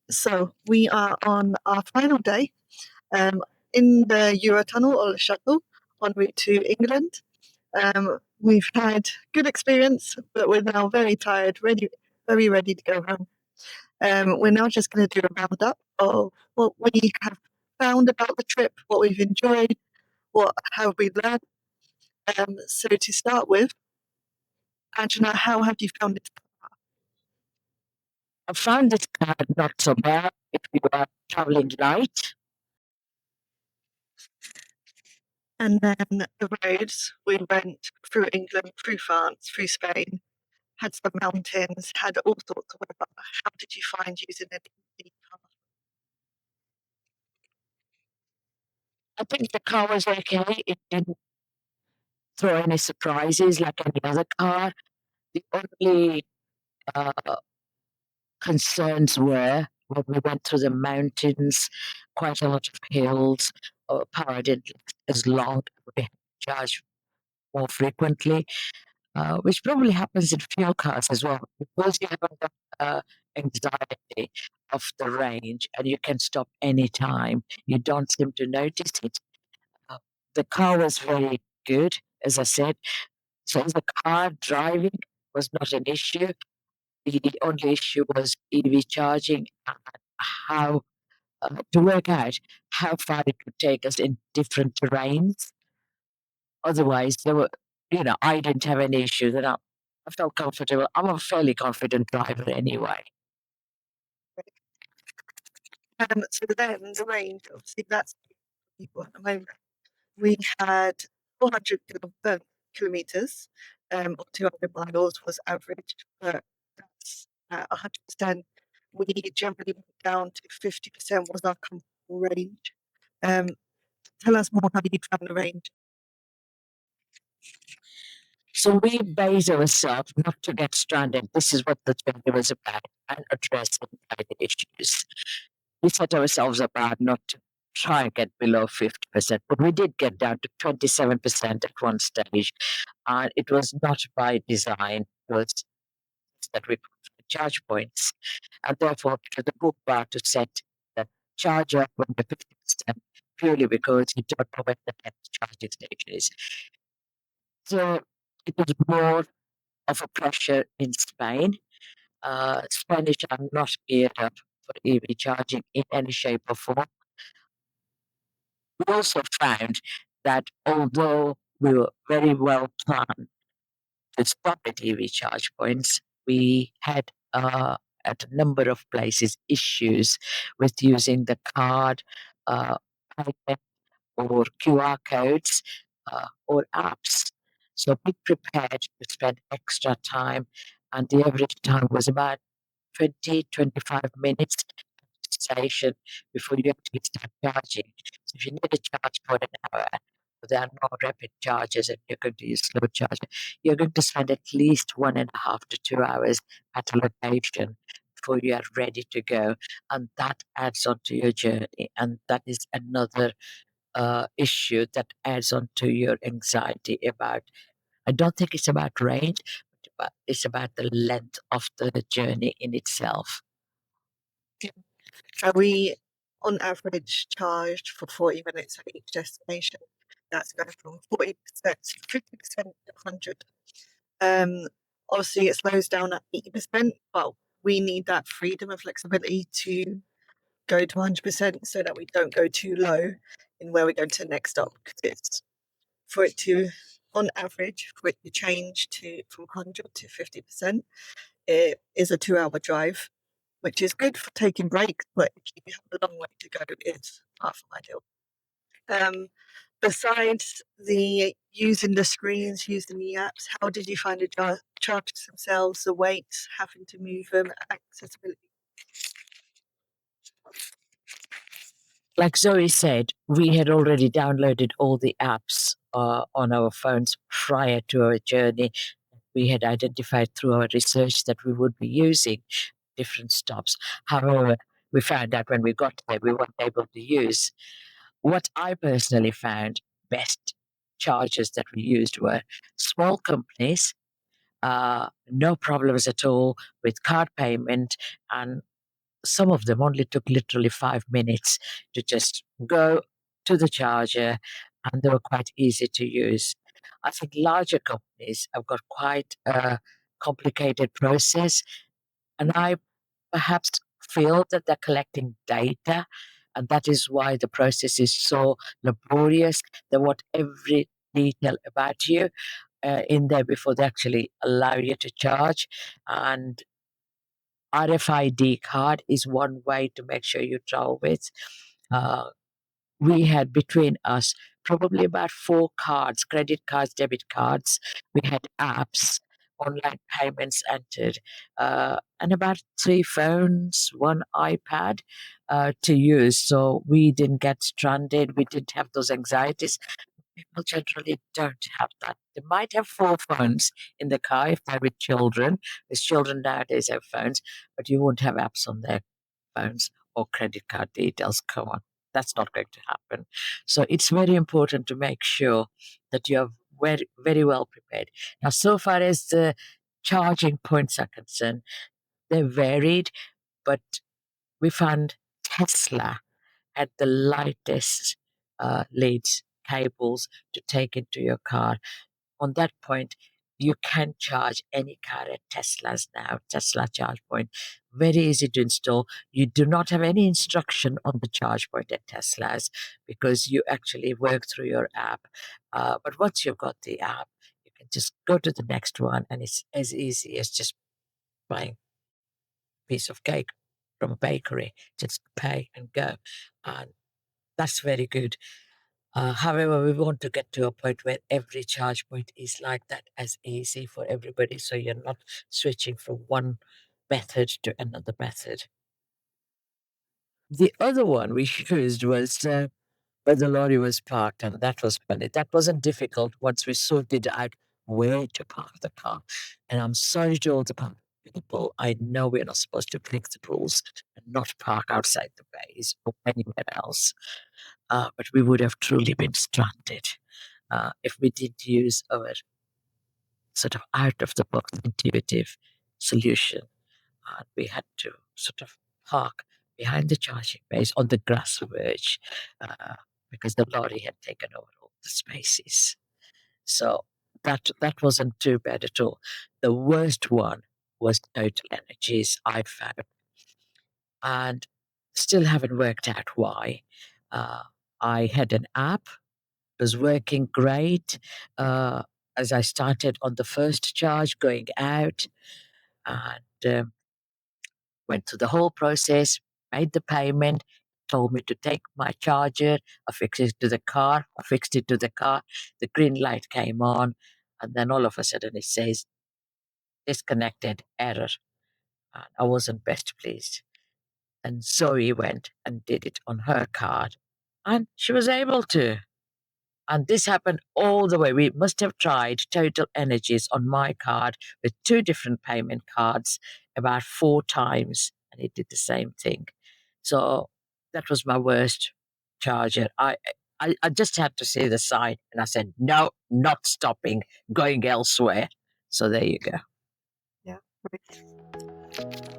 So we are on our final day in the Eurotunnel or the Shuttle en route to England. We've had good experience, but we're now very tired, very ready to go home. We're now just going to do a roundup of what we have found about the trip, what we've enjoyed, what have we learned. So to start with, Anjna, how have you found it? I found this car not so bad if you are traveling light. And then the roads, we went through England, through France, through Spain, had some mountains, had all sorts of weather. How did you find using an EV car? I think the car was okay. It didn't throw any surprises like any other car. The only uh, concerns were when we went through the mountains, quite a lot of hills, power didn't last as long. We had to charge more frequently, which probably happens in fuel cars as well. Because you haven't got anxiety of the range and you can stop anytime, you don't seem to notice it. Uh, the car was very good, as I said. So the car driving was not an issue. The only issue was EV charging and how to work out how far it would take us in different terrains. Otherwise, I didn't have any issues, and I felt comfortable. I'm a fairly confident driver anyway. So then the range, obviously that's people at the moment. We had 400 kilometers, or 200 miles was average, but that's at 100%. We generally went down to 50% was our comfortable range. Tell us more how you found the range. So we base ourselves not to get stranded. This is what the journey was about, and addressing the issues. We set ourselves about not to try and get below 50%, but we did get down to 27% at one stage. And it was not by design, it was that we put charge points. And therefore, it was a good bar to set the charge up when the 50%, purely because you don't know when the next charging station is. So it was more of a pressure in Spain. Spanish are not geared up for EV charging in any shape or form. We also found that although we were very well planned to stop at EV charge points, we had at a number of places issues with using the card, uh, iPad or QR codes or apps. So be prepared to spend extra time, and the average time was about 20-25 minutes at the station before you actually start charging. So if you need a charge for an hour, there are no rapid charges and you're going to use slow charger, you're going to spend at least 1.5 to 2 hours at a location before you are ready to go. And that adds on to your journey. And that is another issue that adds on to your anxiety about. I don't think it's about range, but it's about the length of the journey in itself. So we, on average, charged for 40 minutes at each destination. That's going from 40% to 50% to 100. Obviously, it slows down at 80%, but we need that freedom and flexibility to go to 100% so that we don't go too low in where we go to the next stop. Because it's for it to, on average, for it to change to from 100 to 50%, it is a 2-hour drive, which is good for taking breaks, but if you have a long way to go, it's far from ideal. Besides the using the screens, using the apps, how did you find the charges themselves, the weights, having to move them, accessibility? Like Zoe said, we had already downloaded all the apps on our phones prior to our journey. We had identified through our research that we would be using different stops. However, we found out when we got there, we weren't able to use. What I personally found best chargers that we used were small companies, no problems at all with card payment, and some of them only took literally 5 minutes to just go to the charger, and they were quite easy to use. I think larger companies have got quite a complicated process, and I perhaps feel that they're collecting data, and that is why the process is so laborious. They want every detail about you in there before they actually allow you to charge. And RFID card is one way to make sure you travel with. Uh, we had between us probably about 4 cards, credit cards, debit cards. We had apps, online payments entered, and about 3 phones, 1 iPad to use. So we didn't get stranded. We didn't have those anxieties. People generally don't have that. They might have 4 phones in the car if they're with children, because children nowadays have phones, but you won't have apps on their phones or credit card details. Come on, that's not going to happen. So it's very important to make sure that you're very, very well prepared. Now, so far as the charging points are concerned, they're varied, but we found Tesla had the lightest leads, cables to take into your car. On that point, you can charge any car at Tesla's now, Tesla charge point. Very easy to install. You do not have any instruction on the charge point at Tesla's because you actually work through your app. But once you've got the app, you can just go to the next one, and it's as easy as just buying a piece of cake from a bakery. Just pay and go. And that's very good. However, we want to get to a point where every charge point is like that, as easy for everybody, so you're not switching from one method to another method. The other one we used was where the lorry was parked, and that was funny. That wasn't difficult once we sorted out where to park the car. And I'm sorry to all the people. I know we're not supposed to break the rules and not park outside the bays or anywhere else. But we would have truly been stranded if we didn't use our sort of out of the box intuitive solution. We had to sort of park behind the charging base on the grass verge because the lorry had taken over all the spaces. So that wasn't too bad at all. The worst one was Total Energies, I found, and still haven't worked out why. Uh, I had an app, it was working great as I started on the first charge going out, and went through the whole process, made the payment, told me to take my charger, I fixed it to the car, I fixed it to the car, the green light came on, and then all of a sudden it says disconnected error. And I wasn't best pleased. And Zoe went and did it on her card, and she was able to. And this happened all the way. We must have tried Total Energies on my card with 2 different payment cards about 4 times, and it did the same thing. So that was my worst charger. I just had to see the sign, and I said, no, not stopping, going elsewhere. So there you go. Yeah. Right.